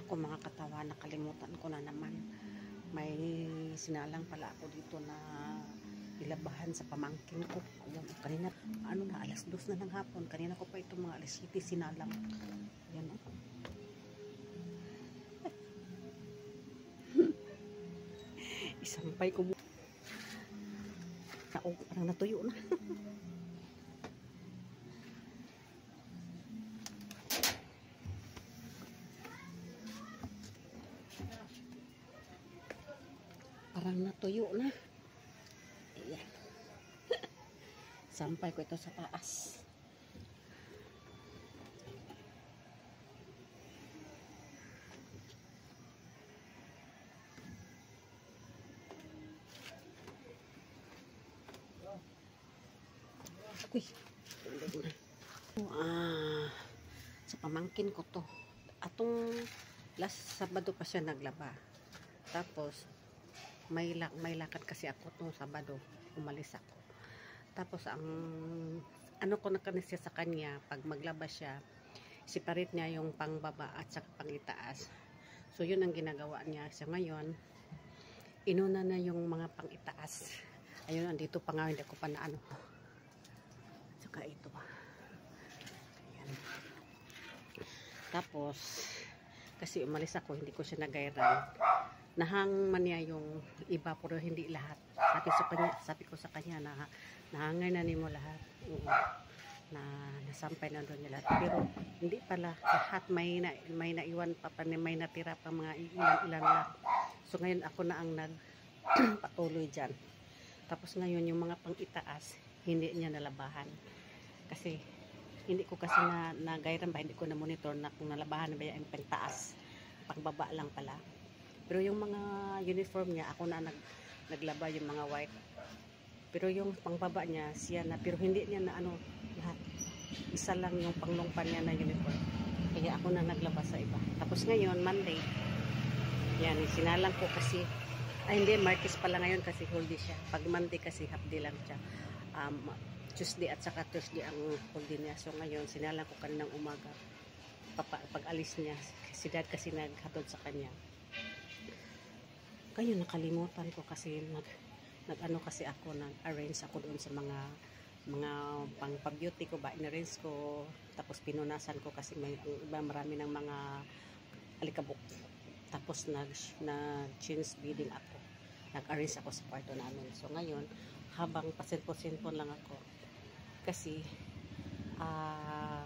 Ako mga katawan, nakalimutan ko na naman. May sinalang pala ako dito na ilabahan sa pamangkin ko. Ayan, kanina, alas 2 na ng hapon. Kanina ko pa itong mga alas 7 sinalang. Ayan, isampay ko. Parang natuyo na. Parang natuyo na. Ayan. Sampay ko ito sa taas. Uy. Sa pamangkin ko to. Atong last Sabado pa siya naglaba. Tapos may lakad kasi ako nung Sabado, umalis ako. Tapos ang ko nakanisya sa kanya, pag maglaba siya, separate niya yung pangbaba at saka pangitaas. So yun ang ginagawa niya. So ngayon, inuna na yung mga pangitaas. Ayun, andito pa nga, hindi ko pa na saka ito. Ayan. Tapos kasi umalis ako, hindi ko siya nagayran. Nahang man niya yung iba pero hindi lahat. Sabi ko sa kanya na nahangay na nimo lahat. Na nasampay na doon niya lahat. Pero hindi pala lahat, may naiwan pa, may natira pa mga ilan lang. So ngayon ako na ang nagpatuloy dyan. Tapos ngayon yung mga pang-itaas hindi niya nalabahan. Kasi hindi ko kasi nagayran ba, hindi ko na monitor na kung nalabahan na ba yung pang-taas. Pagbaba lang pala. Pero yung mga uniform niya, ako na naglaba yung mga white. Pero yung pangbaba niya, siya na. Pero hindi niya na lahat. Isa lang yung panglongpan niya na uniform. Kaya ako na naglaba sa iba. Tapos ngayon, Monday. Yan, sinalang ko kasi. Hindi, Martes pala ngayon kasi whole day siya. Pag Monday kasi half day lang siya. Tuesday at saka Thursday ang whole day niya. So ngayon, sinalang ko kaninang umaga. Pag alis niya, si dad kasi naghatod sa kanya. Kaya nakalimutan ko kasi kasi ako, nag-arrange ako doon sa mga pang-beauty ko ba, in-arrange ko, tapos pinunasan ko kasi may marami ng mga alikabok. Tapos nag-change bedding ako. Nag-arrange ako sa kwarto namin. So ngayon, habang pasinpon-sinpon lang ako kasi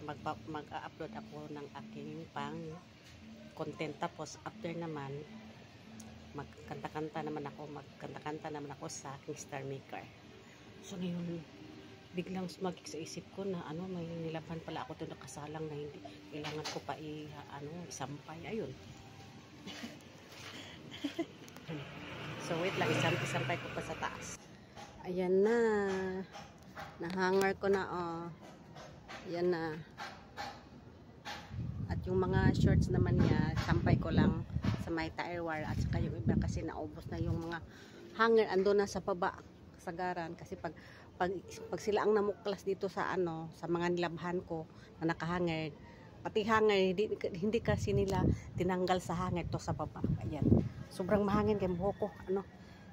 mag-upload ako ng aking pang-content. Tapos after naman magkanta-kanta naman ako sa aking Star Maker. So ngayon biglang sumagik sa isip ko na may nilaban pala ako doon nakasalang na hindi kailangan ko pa isampay. Ayun. So wait lang, isampay ko pa sa taas. Ayan na. Nahanger ko na Ayan na. At yung mga shorts naman niya, sampay ko lang sa may tire wire at saka yung iba kasi naubos na yung mga hanger, ando na sa baba sagaran kasi pag sila ang namuklas dito sa sa mga nilabhan ko na nakahanger, pati hanger hindi kasi nila tinanggal sa hanger to sa baba. Ayan, sobrang mahangin kay buhok ko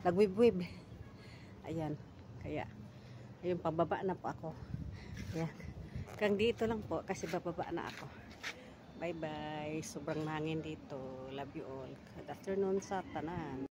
nagwibwib. Ayan, kaya ayun, pababa na po ako. Ayan, hanggang dito lang po kasi bababa na ako. Bye bye. Sobrang mahangin dito. Love you all. Good afternoon sa tanan.